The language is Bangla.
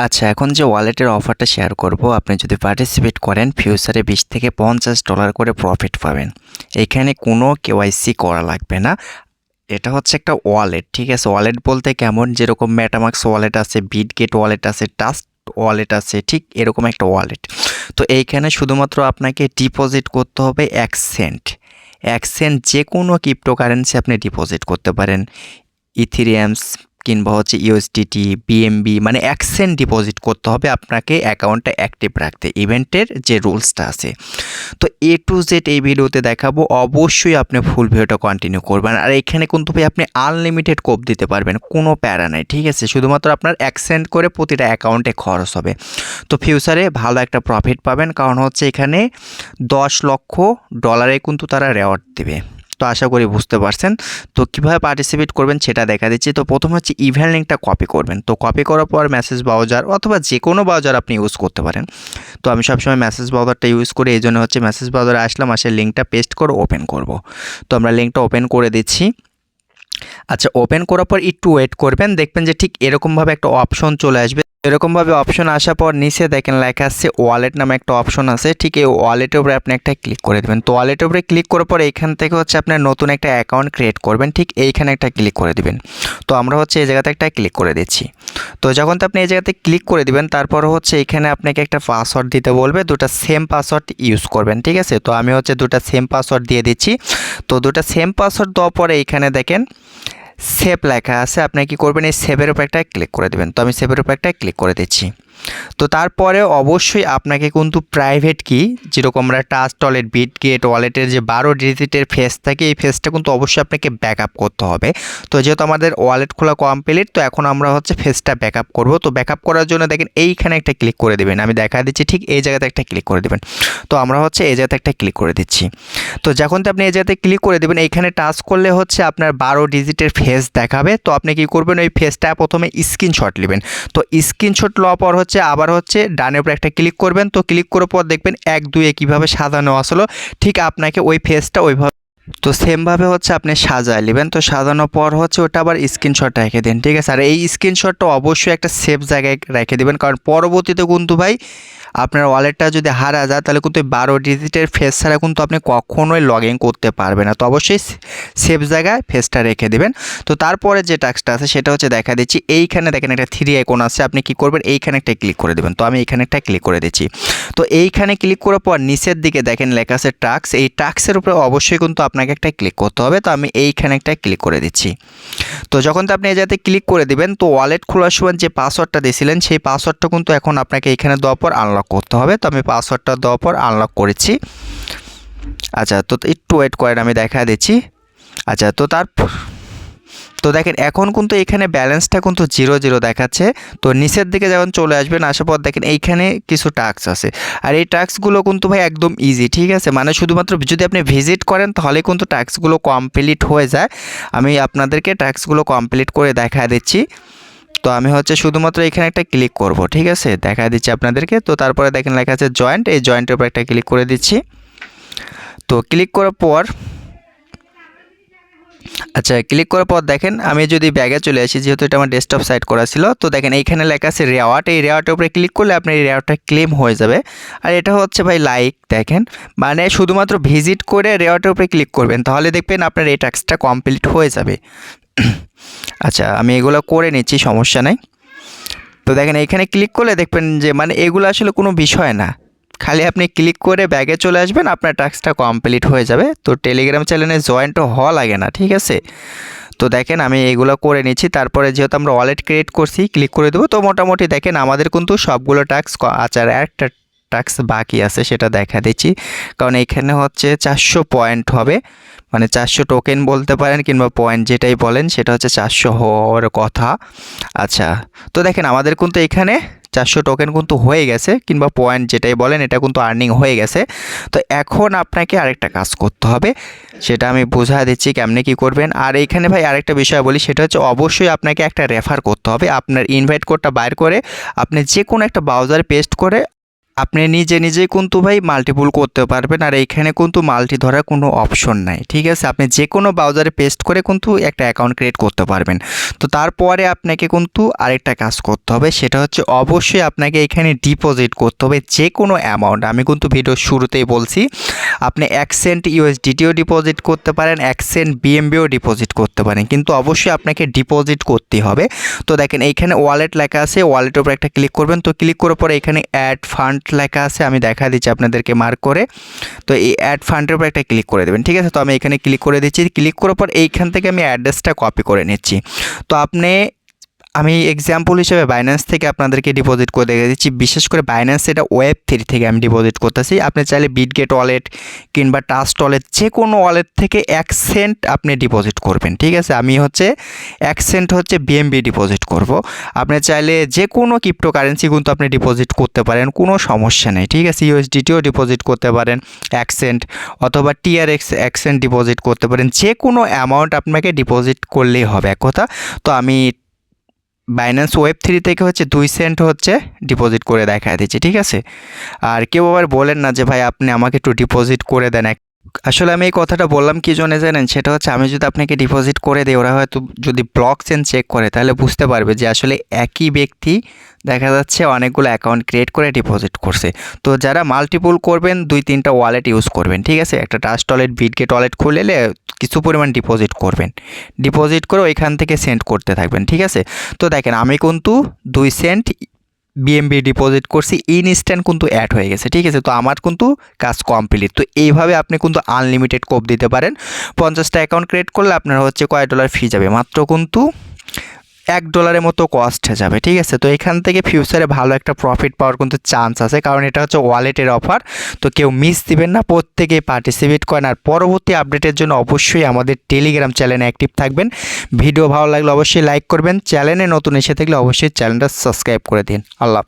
আচ্ছা, এখন যে ওয়ালেটের অফারটা শেয়ার করব, আপনি যদি পার্টিসিপেট করেন ফিউচারে 20 থেকে $50 করে প্রফিট পাবেন। এখানে কোনো কেওয়াইসি করা লাগবে না। এটা হচ্ছে একটা ওয়ালেট, ঠিক আছে? ওয়ালেট বলতে কেমন, যেরকম মেটামাক্স ওয়ালেট আছে, বিটগেট ওয়ালেট আছে, ট্রাস্ট ওয়ালেট আছে, ঠিক এরকম একটা ওয়ালেট। তো এইখানে শুধুমাত্র আপনাকে ডিপোজিট করতে হবে 1 সেন্ট। 1 সেন্ট যে কোনো ক্রিপ্টোকারেন্সি আপনি ডিপোজিট করতে পারেন। ইথেরিয়ামস কিংবা হচ্ছে ইউএসডিটি, বিএমবি, মানে 1 সেন্ট ডিপোজিট করতে হবে আপনাকে অ্যাকাউন্টটা অ্যাক্টিভ রাখতে, ইভেন্টের যে রুলসটা আছে। তো এ টু জেড এই ভিডিওতে দেখাবো, অবশ্যই আপনি ফুল ভিডিওটা কন্টিনিউ করবেন। আর এখানে কিন্তু ভাই আপনি আনলিমিটেড কোপ দিতে পারবেন, কোনো প্যারা নাই, ঠিক আছে? শুধুমাত্র আপনার 1 সেন্ট করে প্রতিটা অ্যাকাউন্টে খরচ হবে। তো ফিউচারে ভালো একটা প্রফিট পাবেন, কারণ হচ্ছে এখানে $10 লক্ষ কিন্তু তারা রেওয়ার্ড দেবে। তো আশা করি বুঝতে পারছেন। তো কীভাবে পার্টিসিপেট করবেন সেটা দেখা দিচ্ছি। তো প্রথমে হচ্ছে ইভেন্ট লিঙ্কটা কপি করবেন। তো কপি করার পর মেসেজ ব্রাউজার অথবা যে কোনো ব্রাউজার আপনি ইউজ করতে পারেন। তো আমি সবসময় মেসেজ ব্রাউজারটা ইউজ করি, এই জন্য হচ্ছে মেসেজ ব্রাউজারে আসলাম, আসে লিঙ্কটা পেস্ট করে ওপেন করব। তো আমরা লিঙ্কটা ওপেন করে দিচ্ছি। আচ্ছা, ওপেন করার পর একটু ওয়েট করবেন, দেখবেন যে ঠিক এরকমভাবে একটা অপশন চলে আসবে। এরকমভাবে অপশন আসার পর নিচে দেখেন লেখা আছে ওয়ালেট নামে একটা অপশন আছে, ঠিক এই ওয়ালেটের উপরে আপনি একটা ক্লিক করে দেবেন। তো ওয়ালেটের উপরে ক্লিক করার পর এইখান থেকে হচ্ছে আপনার নতুন একটা অ্যাকাউন্ট ক্রিয়েট করবেন, ঠিক এইখানে একটা ক্লিক করে দিবেন। তো আমরা হচ্ছে এই জায়গাতে একটা ক্লিক করে দিচ্ছি। তো যখন তো আপনি এই জায়গাতে ক্লিক করে দিবেন, তারপর হচ্ছে এখানে আপনাকে একটা পাসওয়ার্ড দিতে বলবে, দুটো সেম পাসওয়ার্ড ইউজ করবেন, ঠিক আছে? তো আমি হচ্ছে দুটো সেম পাসওয়ার্ড দিয়ে দিচ্ছি। তো দুটো সেম পাসওয়ার্ড দেওয়ার পরে এইখানে দেখেন সেভ লেখা আছে, আপনি কি করবেন, এই সেভের উপর একটা ক্লিক করে দেবেন। তো আমি সেভের উপর একটা ক্লিক করে দিচ্ছি। তো তারপরে অবশ্যই আপনাকে কিন্তু প্রাইভেট কি, যেরকম আমরা ট্রাস্ট ওয়ালেট, বিটগেট ওয়ালেটের যে 12 ডিজিটের ফেস থাকে, এই ফেসটা কিন্তু অবশ্যই আপনাকে ব্যাকআপ করতে হবে। তো যেহেতু আমাদের ওয়ালেট খোলা কমপ্লিট, তো এখন আমরা হচ্ছে ফেসটা ব্যাকআপ করব। তো ব্যাকআপ করার জন্য দেখেন এইখানে একটা ক্লিক করে দেবেন, আমি দেখা দিচ্ছি, ঠিক এই জায়গাতে একটা ক্লিক করে দেবেন। তো আমরা হচ্ছে এই জায়গাতে একটা ক্লিক করে দিচ্ছি। তো যখন আপনি এই জায়গাতে ক্লিক করে দেবেন, এইখানে টাচ করলে হচ্ছে আপনার 12 ডিজিটের ফেস দেখাবে। তো আপনি কি করবেন, ওই ফেসটা প্রথমে স্ক্রিনশট নেবেন। তো স্ক্রিনশট লওয়ার পর হচ্ছে আবার হচ্ছে ডানের উপরে একটা ক্লিক করবেন। তো ক্লিক করার পর দেখবেন 1 2 কীভাবে সাজানো আসলো, ঠিক আপনাকে ওই ফেসটা ওইভাবে, তো সেমভাবে হচ্ছে আপনি সাজায় নেবেন। তো সাজানোর পর হচ্ছে ওটা আবার স্ক্রিনশট রেখে দিন, ঠিক আছে? আর এই স্ক্রিনশটটা অবশ্যই একটা সেফ জায়গায় রেখে দেবেন, কারণ পরবর্তীতে কিন্তু ভাই আপনার ওয়ালেটটা যদি হারা যায়, তাহলে কিন্তু 12 ডিজিটের ফেস ছাড়া কিন্তু আপনি কখনোই লগ ইন করতে পারবেন না। তো অবশ্যই সেফ জায়গায় ফেসটা রেখে দেবেন। তো তারপরে যে টাস্কটা আছে সেটা হচ্ছে দেখা দিচ্ছি, এইখানে দেখেন একটা 3 আইকন আছে, আপনি কি করবেন, এইখানে একটা ক্লিক করে দেবেন। তো আমি এইখানে একটা ক্লিক করে দিচ্ছি। তো এইখানে ক্লিক করার পর নিচের দিকে দেখেন লেখা আছে টাস্ক, এই টাস্কের উপরে অবশ্যই কিন্তু আপনাকে একটা ক্লিক করতে হবে। তো আমি এইখানে একটা ক্লিক করে দিচ্ছি। তো যখন তো আপনি এই জায়গাতে ক্লিক করে দিবেন, তো ওয়ালেট খোলার সময় যে পাসওয়ার্ডটা দিয়েছিলেন, সেই পাসওয়ার্ডটা কিন্তু এখন আপনাকে এখানে দেওয়ার পর আনলক করতে হবে। তো আমি পাসওয়ার্ডটা দেওয়ার পর আনলক করেছি। আচ্ছা, তো একটু ওয়েট করেন, আমি দেখা দিচ্ছি। আচ্ছা, তো দেখেন এখন কিন্তু এখানে ব্যালেন্সটা কিন্তু 0 দেখাচ্ছে। তো নিচের দিকে যখন চলে আসবেন, আসার পর দেখেন এইখানে কিছু টাস্ক আছে। আর এই টাস্কগুলো কিন্তু ভাই একদম ইজি, ঠিক আছে? মানে শুধুমাত্র যদি আপনি ভিজিট করেন তাহলে কিন্তু টাস্কগুলো কমপ্লিট হয়ে যায়। আমি আপনাদেরকে টাস্কগুলো কমপ্লিট করে দেখা দিচ্ছি। তো আমি হচ্ছে শুধুমাত্র এখানে একটা ক্লিক করব, ঠিক আছে? দেখা দিচ্ছি আপনাদেরকে। তো তারপরে দেখেন লেখা আছে জয়েন্ট, এই জয়েন্টের উপর একটা ক্লিক করে দিচ্ছি। তো ক্লিক করার পর, আচ্ছা, ক্লিক করার পর দেখেন আমি যদি ব্যাগে চলে আসি, যেহেতু এটা আমার ডেস্কটপ সাইট করা ছিল, তো দেখেন এইখানে লেখা আছে রেওয়ার্ড, এই রেওয়ার্ডের উপরে ক্লিক করলে আপনার এই রেওয়ার্ডটা ক্লেম হয়ে যাবে। আর এটা হচ্ছে ভাই লাইক, দেখেন মানে শুধুমাত্র ভিজিট করে রেওয়ার্ডের উপরে ক্লিক করবেন, তাহলে দেখবেন আপনার এই টাস্কটা কমপ্লিট হয়ে যাবে। আচ্ছা, আমি এগুলো করে নিচ্ছি, সমস্যা নাই। তো দেখেন এইখানে ক্লিক করলে দেখবেন যে মানে এগুলো আসলে কোনো বিষয় না, খালি আপনি ক্লিক করে ব্যাগে চলে আসবেন, আপনার টাস্কটা কমপ্লিট হয়ে যাবে। তো টেলিগ্রাম চ্যানেলে জয়েন্টও হওয়া লাগে না, ঠিক আছে? তো দেখেন আমি এগুলো করে নিচ্ছি। তারপরে যেহেতু আমরা ওয়ালেট ক্রিয়েট করছি, ক্লিক করে দেবো। তো মোটামুটি দেখেন আমাদের কিন্তু সবগুলো টাস্ক, আচ্ছা একটা টাস্ক বাকি আছে, সেটা দেখা দিচ্ছি। কারণ এইখানে হচ্ছে 400 পয়েন্ট হবে, মানে 400 টোকেন বলতে পারেন কিংবা পয়েন্ট যেটাই বলেন, সেটা হচ্ছে 400 হওয়ার কথা। আচ্ছা, তো দেখেন আমাদের কিন্তু এখানে 400 টোকেন কিন্তু হয়ে গেছে, কিংবা পয়েন্ট যেটাই বলেন, এটা কিন্তু আর্নিং হয়ে গেছে। তো এখন আপনাকে আরেকটা কাজ করতে হবে, সেটা আমি বোঝা দিচ্ছি কেমনে কি করবেন। আর এইখানে ভাই আরেকটা বিষয় বলি, সেটা হচ্ছে অবশ্যই আপনাকে একটা রেফার করতে হবে। আপনার ইনভাইট কোডটা বাইর করে আপনি যে কোনো একটা ব্রাউজারে পেস্ট করে আপনি নিজেই কিন্তু ভাই মাল্টিপুল করতে পারবেন, আর এইখানে কিন্তু মাল্টি ধরার কোনো অপশন নাই। ঠিক আছে, আপনি যে কোনো ব্রাউজারে পেস্ট করে কিন্তু একটা অ্যাকাউন্ট ক্রিয়েট করতে পারবেন। তো তারপরে আপনাকে কিন্তু আরেকটা কাজ করতে হবে, সেটা হচ্ছে অবশ্যই আপনাকে এখানে ডিপোজিট করতে হবে যে কোনো অ্যামাউন্ট। আমি কিন্তু ভিডিওর শুরুতেই বলছি, আপনি 1 সেন্ট ইউএসডিটিও ডিপোজিট করতে পারেন, 1 সেন্ট বিএমবিও ডিপোজিট করতে পারেন, কিন্তু অবশ্যই আপনাকে ডিপোজিট করতে হবে। তো দেখেন এইখানে ওয়ালেট লেখা আছে, ওয়ালেটের উপর একটা ক্লিক করবেন। তো ক্লিক করার পরে এখানে অ্যাড ফান্ড লেখা আছে, আমি দেখা দিচ্ছি আপনাদেরকে মার্ক করে। তো এই অ্যাড ফান্ডের উপর একটা ক্লিক করে দেবেন। ঠিক আছে, তো আমি এখানে ক্লিক করে দিচ্ছি। ক্লিক করার পর এইখান থেকে আমি অ্যাড্রেসটা কপি করে নিচ্ছি। তো আমি এক্সাম্পল হিসেবে বাইন্যান্স থেকে আপনাদেরকে ডিপোজিট করে দেখে দিচ্ছি। বিশেষ করে বাইন্যান্স এটা Web3 থেকে আমি ডিপোজিট করতেছি। আপনি চাইলে বিটগেট ওয়ালেট কিংবা ট্রাস্ট ওয়ালেট যে কোনো ওয়ালেট থেকে 1 সেন্ট আপনি ডিপোজিট করবেন। ঠিক আছে, আমি 1 সেন্ট বিএমবি ডিপোজিট করব। আপনি চাইলে যে কোনো ক্রিপ্টোকারেন্সি কিন্তু আপনি ডিপোজিট করতে পারেন, কোনো সমস্যা নেই। ঠিক আছে, ইউএসডিটিও ডিপোজিট করতে পারেন 1 সেন্ট, অথবা TRX 1 সেন্ট ডিপোজিট করতে পারেন। যে কোনো অ্যামাউন্ট আপনাকে ডিপোজিট করলেই হবে এক কথা। তো আমি বাইন্যান্স Web3 থেকে 2 সেন্ট ডিপোজিট করে দেখা দিচ্ছি। ঠিক আছে, আর কেউ আবার বলেন না যে ভাই আপনি আমাকে একটু ডিপোজিট করে দেন। আসলে আমি এই কথাটা বললাম কি জন্য জানেন, সেটা আমি যদি আপনাকে ডিপোজিট করে দিই, ওরা হয়তো যদি ব্লক চেন চেক করে তাহলে বুঝতে পারবে যে আসলে একই ব্যক্তি দেখা যাচ্ছে অনেকগুলো অ্যাকাউন্ট ক্রিয়েট করে ডিপোজিট করছে। তো যারা মাল্টিপুল করবেন 2-3টা ওয়ালেট ইউজ করবেন। ঠিক আছে, একটা ট্রাস্ট ওয়ালেট, বিটগেট ওয়ালেট খুলে কিছু পরিমাণ ডিপোজিট করবেন, ডিপোজিট করে ওইখান থেকে সেন্ড করতে থাকবেন। ঠিক আছে, তো দেখেন আমি কিন্তু 2 সেন্ট বিএমবি ডিপোজিট করছি, ইনস্ট্যান্ট কিন্তু অ্যাড হয়ে গেছে। ঠিক আছে, তো আমার কিন্তু কাজ কমপ্লিট। তো এইভাবে আপনি কিন্তু আনলিমিটেড কোপ দিতে পারেন। 50টা অ্যাকাউন্ট ক্রিয়েট করলে আপনার কয় ডলার ফি যাবে, মাত্র কিন্তু $1 মতো কস্ট যাবে। ঠিক আছে, তো এখান থেকে ফিউচারে ভালো একটা প্রফিট পাওয়ার কিন্তু চান্স আছে, কারণ এটা ওয়ালেটের অফার। তো কেউ মিস দিবেন না, প্রত্যেকেই পার্টিসিপেট করেন। আর পরবর্তী আপডেটের জন্য অবশ্যই আমাদের টেলিগ্রাম চ্যানেলে অ্যাক্টিভ থাকবেন। ভিডিও ভালো লাগলে অবশ্যই লাইক করবেন, চ্যানেলে নতুন এসে থাকলে অবশ্যই চ্যানেলটা সাবস্ক্রাইব করে দিন। আল্লাহ।